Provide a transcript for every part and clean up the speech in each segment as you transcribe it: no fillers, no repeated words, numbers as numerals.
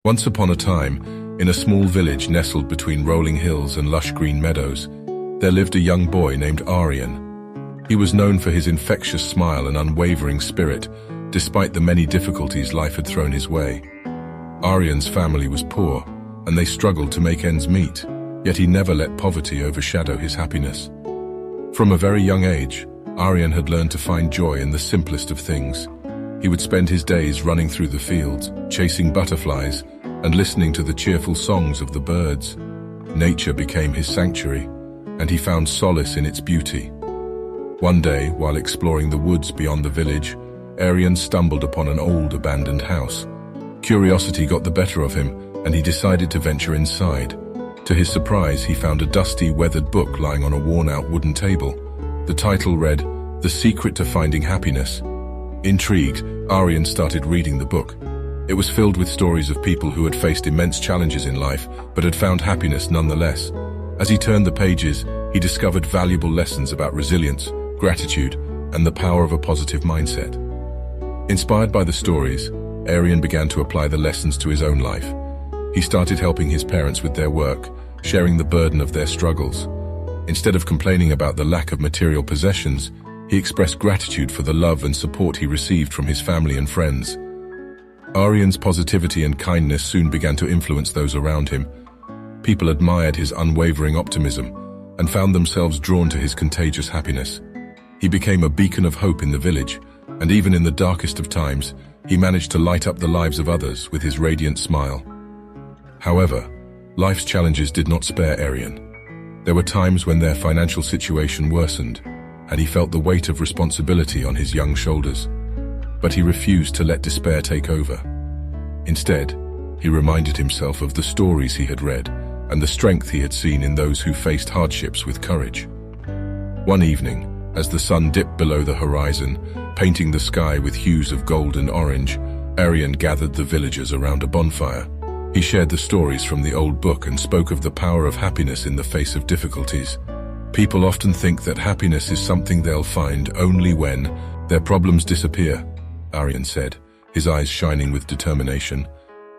Once upon a time, in a small village nestled between rolling hills and lush green meadows, there lived a young boy named Aryan. He was known for his infectious smile and unwavering spirit, despite the many difficulties life had thrown his way. Aryan's family was poor, and they struggled to make ends meet, yet he never let poverty overshadow his happiness. From a very young age, Aryan had learned to find joy in the simplest of things. He would spend his days running through the fields, chasing butterflies, and listening to the cheerful songs of the birds. Nature became his sanctuary, and he found solace in its beauty. One day, while exploring the woods beyond the village, Aryan stumbled upon an old abandoned house. Curiosity got the better of him, and he decided to venture inside. To his surprise, he found a dusty, weathered book lying on a worn-out wooden table. The title read, "The Secret to Finding Happiness." Intrigued, Aryan started reading the book. It was filled with stories of people who had faced immense challenges in life, but had found happiness nonetheless. As he turned the pages, he discovered valuable lessons about resilience, gratitude, and the power of a positive mindset. Inspired by the stories, Aryan began to apply the lessons to his own life. He started helping his parents with their work, sharing the burden of their struggles. Instead of complaining about the lack of material possessions, he expressed gratitude for the love and support he received from his family and friends. Aryan's positivity and kindness soon began to influence those around him. People admired his unwavering optimism and found themselves drawn to his contagious happiness. He became a beacon of hope in the village, and even in the darkest of times, he managed to light up the lives of others with his radiant smile. However, life's challenges did not spare Aryan. There were times when their financial situation worsened, and he felt the weight of responsibility on his young shoulders. But he refused to let despair take over. Instead, he reminded himself of the stories he had read and the strength he had seen in those who faced hardships with courage. One evening, as the sun dipped below the horizon, painting the sky with hues of gold and orange, Aryan gathered the villagers around a bonfire. He shared the stories from the old book and spoke of the power of happiness in the face of difficulties. People often think that happiness is something they'll find only when their problems disappear, Aryan said, his eyes shining with determination.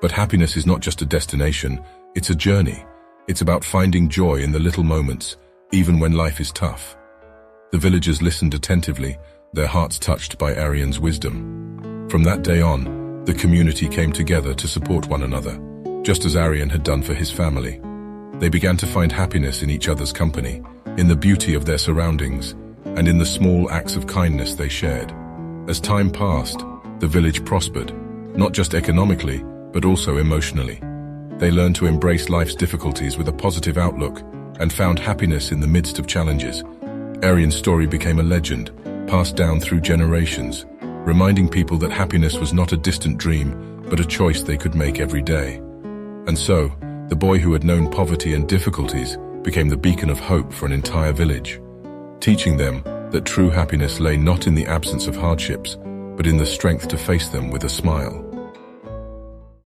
But happiness is not just a destination, it's a journey. It's about finding joy in the little moments, even when life is tough. The villagers listened attentively, their hearts touched by Aryan's wisdom. From that day on, the community came together to support one another, just as Aryan had done for his family. They began to find happiness in each other's company, in the beauty of their surroundings, and in the small acts of kindness they shared. As time passed, the village prospered, not just economically, but also emotionally. They learned to embrace life's difficulties with a positive outlook and found happiness in the midst of challenges. Aryan's story became a legend, passed down through generations, reminding people that happiness was not a distant dream, but a choice they could make every day. And so, the boy who had known poverty and difficulties became the beacon of hope for an entire village, teaching them that true happiness lay not in the absence of hardships, but in the strength to face them with a smile.